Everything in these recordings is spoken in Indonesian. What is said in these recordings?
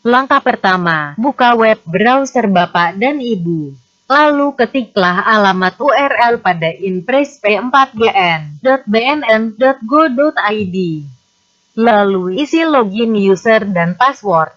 Langkah pertama, buka web browser Bapak dan Ibu. Lalu ketiklah alamat URL pada inpres.p4gn.bnn.go.id. Lalu isi login user dan password.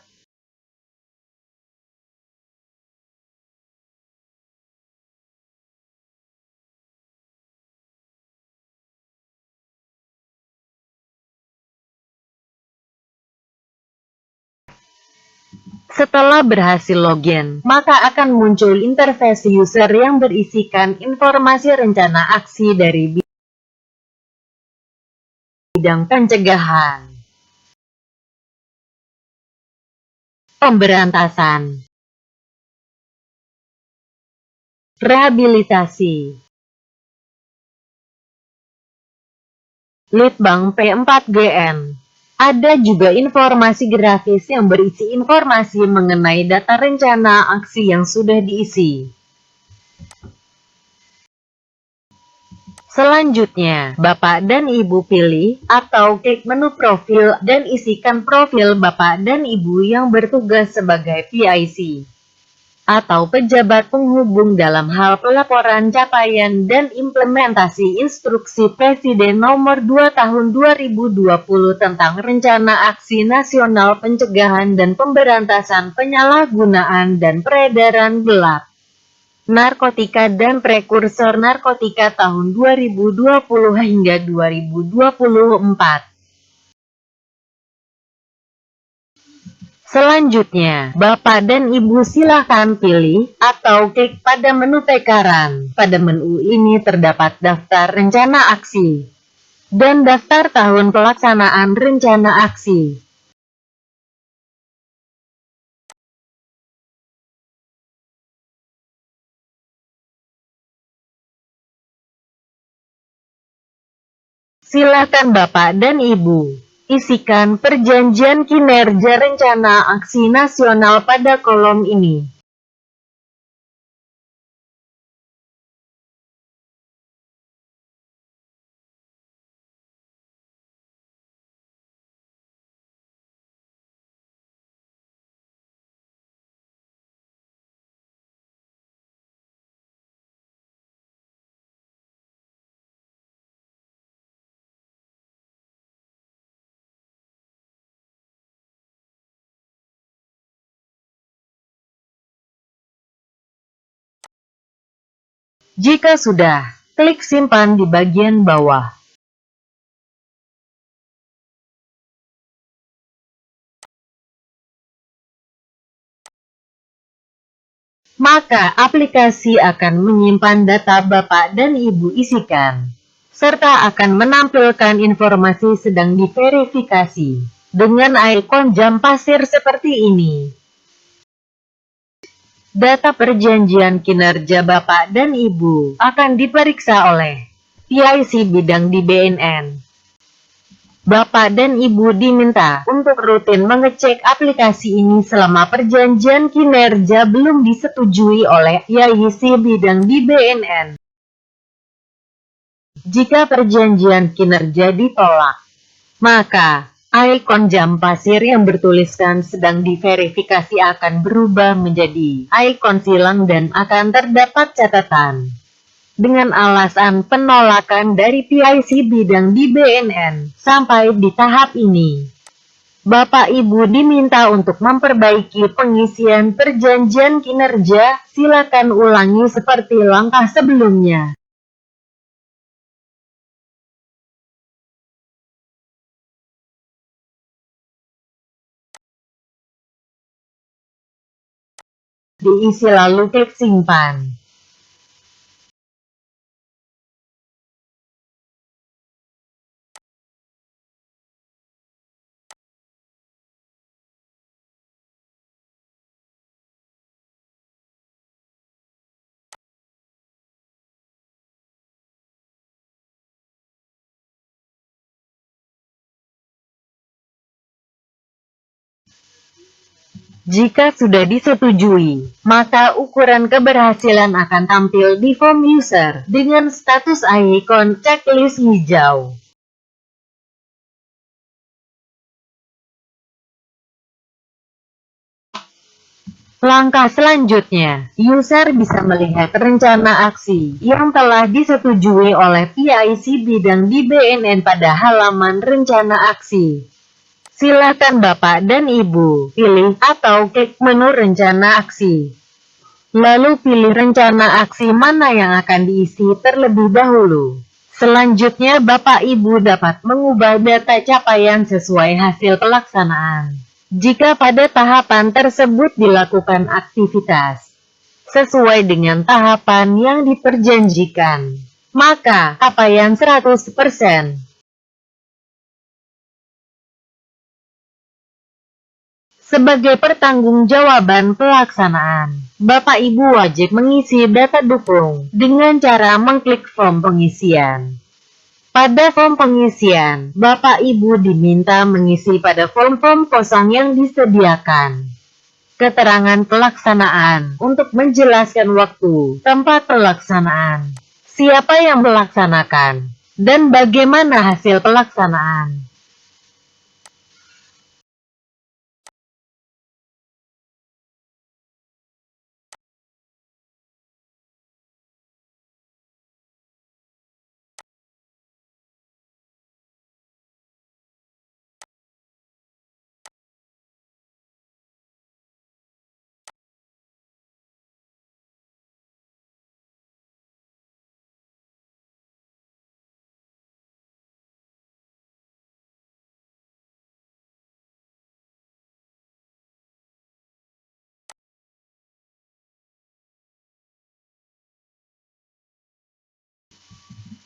Setelah berhasil login, maka akan muncul interface user yang berisikan informasi rencana aksi dari bidang pencegahan, pemberantasan, rehabilitasi, Litbang P4GN. Ada juga informasi grafis yang berisi informasi mengenai data rencana aksi yang sudah diisi. Selanjutnya, Bapak dan Ibu pilih atau klik menu profil dan isikan profil Bapak dan Ibu yang bertugas sebagai PIC atau pejabat penghubung dalam hal pelaporan capaian dan implementasi Instruksi Presiden Nomor 2 Tahun 2020 tentang Rencana Aksi Nasional Pencegahan dan Pemberantasan Penyalahgunaan dan Peredaran Gelap Narkotika dan Prekursor Narkotika tahun 2020 hingga 2024. Selanjutnya, Bapak dan Ibu silakan pilih atau klik pada menu pekaran. Pada menu ini terdapat daftar rencana aksi dan daftar tahun pelaksanaan rencana aksi. Silakan Bapak dan Ibu isikan perjanjian kinerja rencana aksi nasional pada kolom ini. Jika sudah, klik simpan di bagian bawah. Maka aplikasi akan menyimpan data Bapak dan Ibu isikan, serta akan menampilkan informasi sedang diverifikasi, dengan ikon jam pasir seperti ini. Data perjanjian kinerja Bapak dan Ibu akan diperiksa oleh PIC bidang di BNN. Bapak dan Ibu diminta untuk rutin mengecek aplikasi ini selama perjanjian kinerja belum disetujui oleh PIC bidang di BNN. Jika perjanjian kinerja ditolak, maka ikon jam pasir yang bertuliskan sedang diverifikasi akan berubah menjadi ikon silang dan akan terdapat catatan dengan alasan penolakan dari PIC bidang di BNN. Sampai di tahap ini, Bapak Ibu diminta untuk memperbaiki pengisian perjanjian kinerja. Silakan ulangi seperti langkah sebelumnya. Diisi lalu klik simpan. Jika sudah disetujui, maka ukuran keberhasilan akan tampil di form user dengan status ikon checklist hijau. Langkah selanjutnya, user bisa melihat rencana aksi yang telah disetujui oleh PIC bidang di BNN pada halaman rencana aksi. Silakan Bapak dan Ibu pilih atau klik menu rencana aksi. Lalu pilih rencana aksi mana yang akan diisi terlebih dahulu. Selanjutnya Bapak Ibu dapat mengubah data capaian sesuai hasil pelaksanaan. Jika pada tahapan tersebut dilakukan aktivitas sesuai dengan tahapan yang diperjanjikan, maka capaian 100%. Sebagai pertanggungjawaban pelaksanaan, Bapak Ibu wajib mengisi data dukung dengan cara mengklik form pengisian. Pada form pengisian, Bapak Ibu diminta mengisi pada form-form kosong yang disediakan. Keterangan pelaksanaan untuk menjelaskan waktu, tempat pelaksanaan, siapa yang melaksanakan, dan bagaimana hasil pelaksanaan.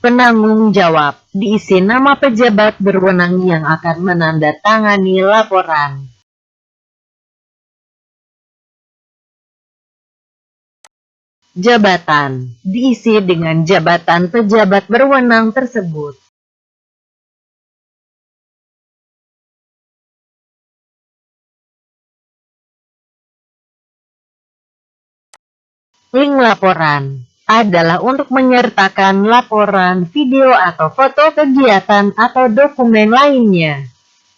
Penanggung jawab, diisi nama pejabat berwenang yang akan menandatangani laporan. Jabatan, diisi dengan jabatan pejabat berwenang tersebut. Link laporan adalah untuk menyertakan laporan, video atau foto kegiatan atau dokumen lainnya.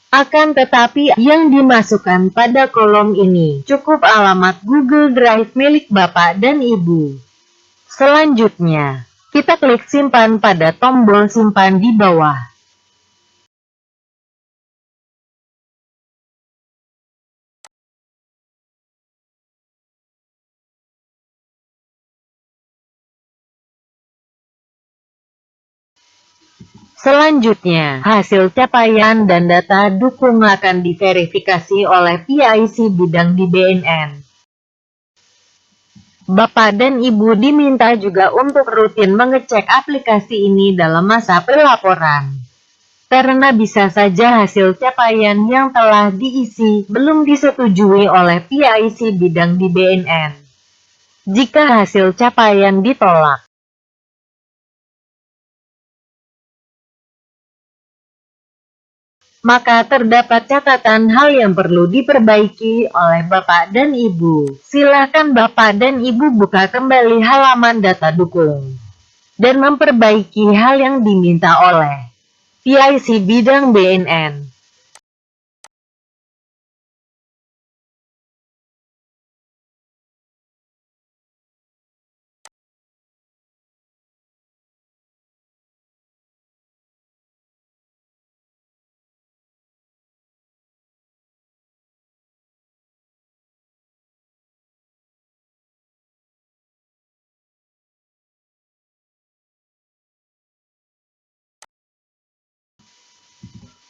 Akan tetapi, yang dimasukkan pada kolom ini cukup alamat Google Drive milik Bapak dan Ibu. Selanjutnya, kita klik simpan pada tombol simpan di bawah. Selanjutnya, hasil capaian dan data dukung akan diverifikasi oleh PIC bidang di BNN. Bapak dan Ibu diminta juga untuk rutin mengecek aplikasi ini dalam masa pelaporan. Karena bisa saja hasil capaian yang telah diisi belum disetujui oleh PIC bidang di BNN. Jika hasil capaian ditolak, maka terdapat catatan hal yang perlu diperbaiki oleh Bapak dan Ibu. Silakan Bapak dan Ibu buka kembali halaman data dukung dan memperbaiki hal yang diminta oleh PIC bidang BNN.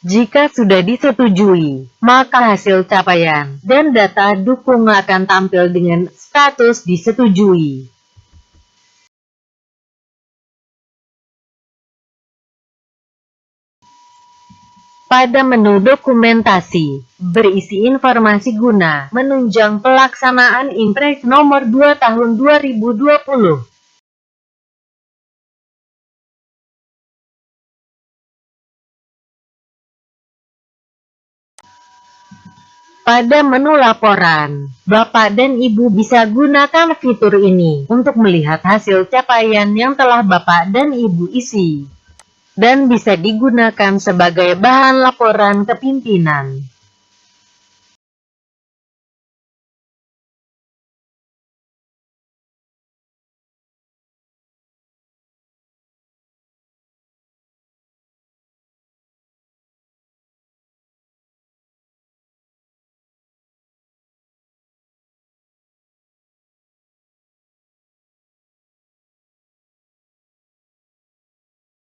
Jika sudah disetujui, maka hasil capaian dan data dukung akan tampil dengan status disetujui. Pada menu dokumentasi, berisi informasi guna menunjang pelaksanaan Impres nomor 2 tahun 2020. Pada menu laporan, Bapak dan Ibu bisa gunakan fitur ini untuk melihat hasil capaian yang telah Bapak dan Ibu isi, dan bisa digunakan sebagai bahan laporan ke pimpinan.